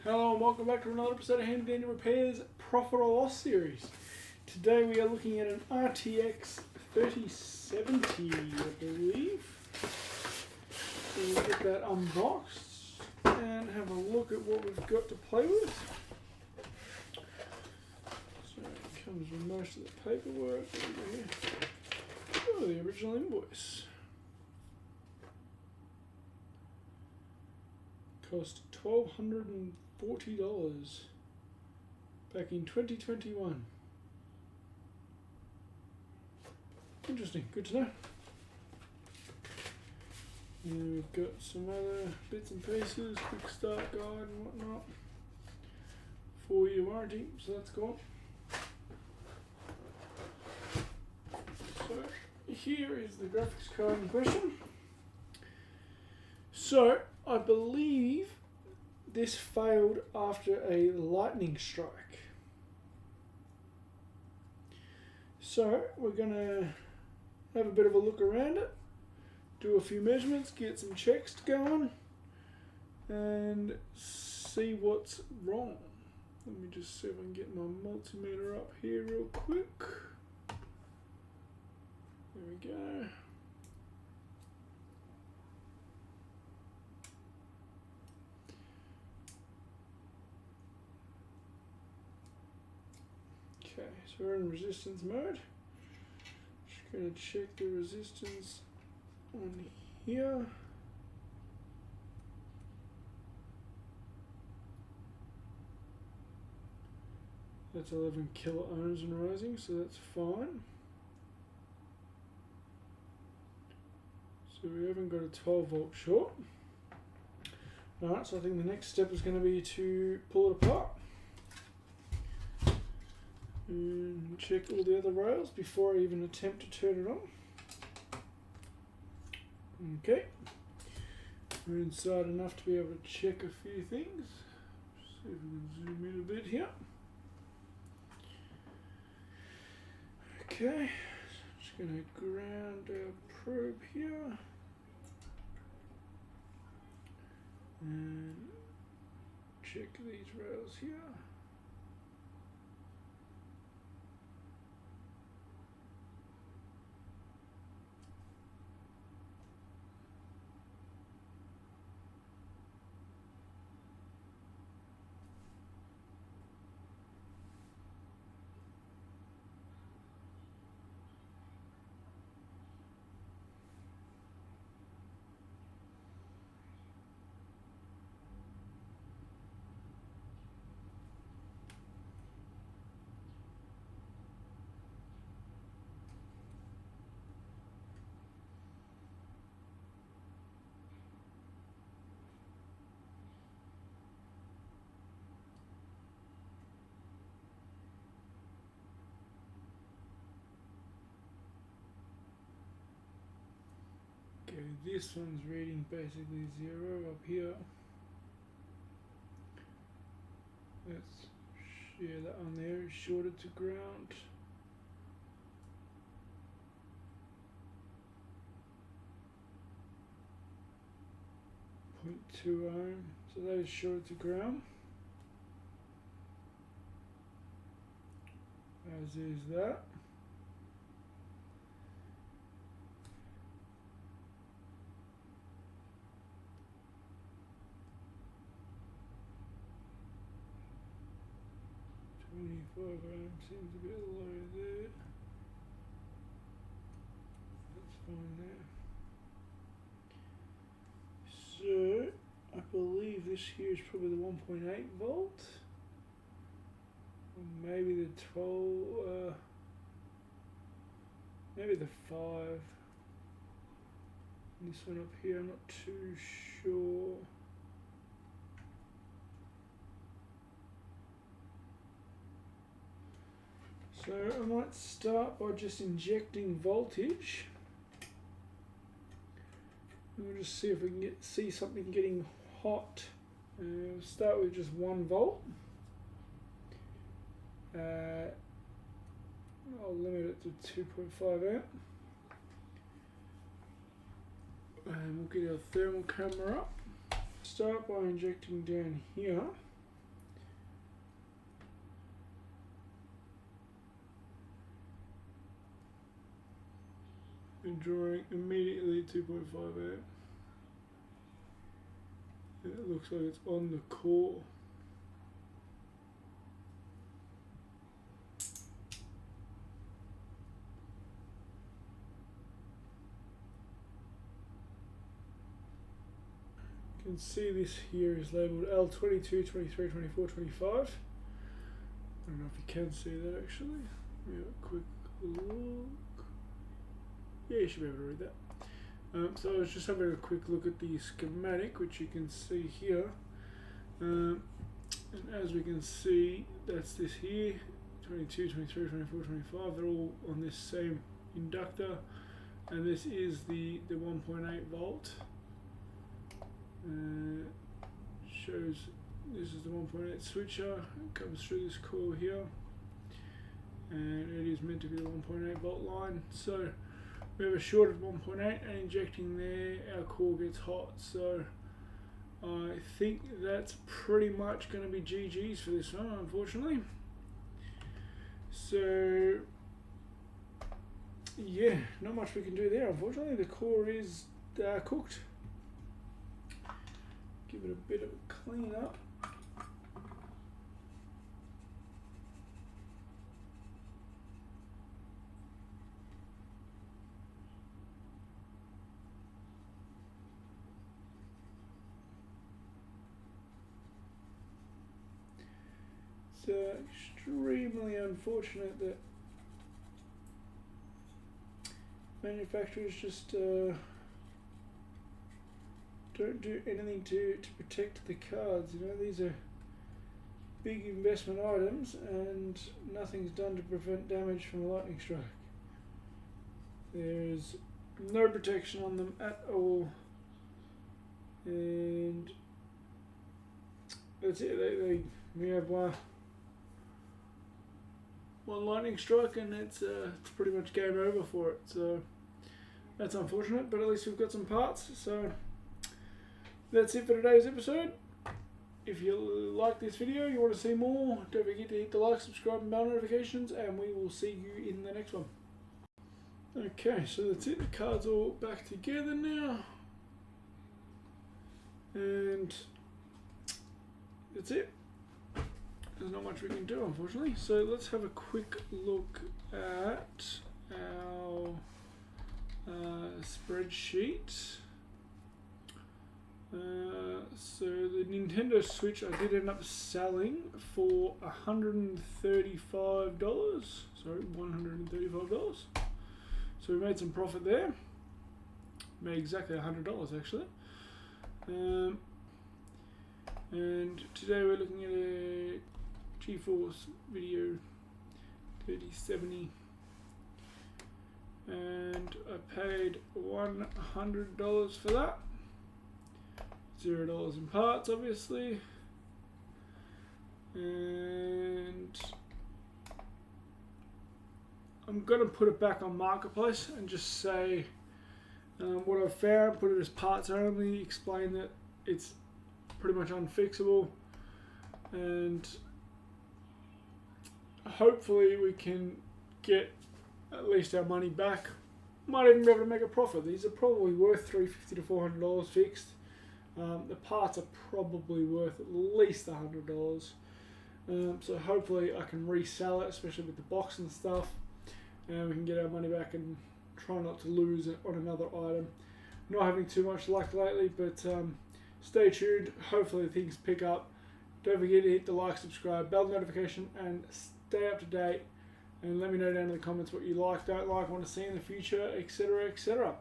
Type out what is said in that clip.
Hello and welcome back to another episode of Handy Dandy Repairs Profit or Loss series. Today we are looking at an RTX 3070, I believe. So we'll get that unboxed and have a look at what we've got to play with. So it comes with most of the paperwork. Oh, the original invoice. Cost $1,240 back in 2021. Interesting, good to know. And we've got some other bits and pieces, quick start guide and whatnot. 4-year warranty, so that's cool. So here is the graphics card in question. So I believe this failed after a lightning strike. So we're going to have a bit of a look around it, do a few measurements, get some checks going, and see what's wrong. Let me just see if I can get my multimeter up here real quick. There we go. Okay, so we're in resistance mode. Just going to check the resistance on here. That's 11 kilo ohms and rising, so that's fine. So we haven't got a 12 volt short. Alright, so I think the next step is going to be to pull it apart. And check all the other rails before I even attempt to turn it on. Okay, we're inside enough to be able to check a few things. See if we can zoom in a bit here. Okay, just going to ground our probe here. And check these rails here. Okay, this one's reading basically 0 up here. That's, yeah, that one there is shorted to ground. .2 ohm, so that is shorted to ground. As is that. Seems a bit low there. That's fine there. So I believe this here is probably the 1.8 volt, or maybe the 12, maybe the 5. And this one up here, I'm not too sure. So I might start by just injecting voltage. And we'll just see if we can see something getting hot. We'll start with just 1 volt. I'll limit it to 2.5 amp. And we'll get our thermal camera up. Start by injecting down here. and drawing immediately 2.5 amp. And it looks like it's on the core. You can see this here is labelled L22, 23, 24, 25. I don't know if you can see that actually. Yeah, quick look. Yeah, you should be able to read that. So I was just having a quick look at the schematic, which you can see here. And as we can see, that's this here, 22, 23, 24, 25. They're all on this same inductor. And this is the 1.8 volt. Shows this is the 1.8 switcher. It comes through this coil here. And it is meant to be the 1.8 volt line. So we have a short of 1.8 and injecting there, our core gets hot. So I think that's pretty much going to be GG's for this one, unfortunately. So yeah, not much we can do there, unfortunately. The core is cooked. Give it a bit of a clean up. It's extremely unfortunate that manufacturers just don't do anything to protect the cards. You know, these are big investment items and nothing's done to prevent damage from a lightning strike. There's no protection on them at all, and that's it. We have one lightning strike and it's pretty much game over for it. So that's unfortunate, but at least we've got some parts. So that's it for today's episode. If you like this video, you want to see more, don't forget to hit the like, subscribe and bell notifications, and we will see you in the next one. Okay, so that's it. The cards all back together now. And that's it. There's not much we can do, unfortunately. So let's have a quick look at our spreadsheet. So the Nintendo Switch I did end up selling for $135. Sorry, $135. So we made some profit there. Made exactly $100 actually. And today we're looking at a GeForce Video 3070. And I paid $100 for that. $0 in parts, obviously. And I'm going to put it back on Marketplace and just say what I've found, put it as parts only, explain that it's pretty much unfixable, and hopefully we can get at least our money back. Might even be able to make a profit. These are probably worth $350 to $400 fixed. The parts are probably worth at least $100. So hopefully I can resell it, especially with the box and stuff, and we can get our money back and try not to lose it on another item. Not having too much luck lately, but stay tuned. Hopefully things pick up. Don't forget to hit the like, subscribe, bell notification, and stay up to date. And let me know down in the comments what you like, don't like, want to see in the future, etc., etc.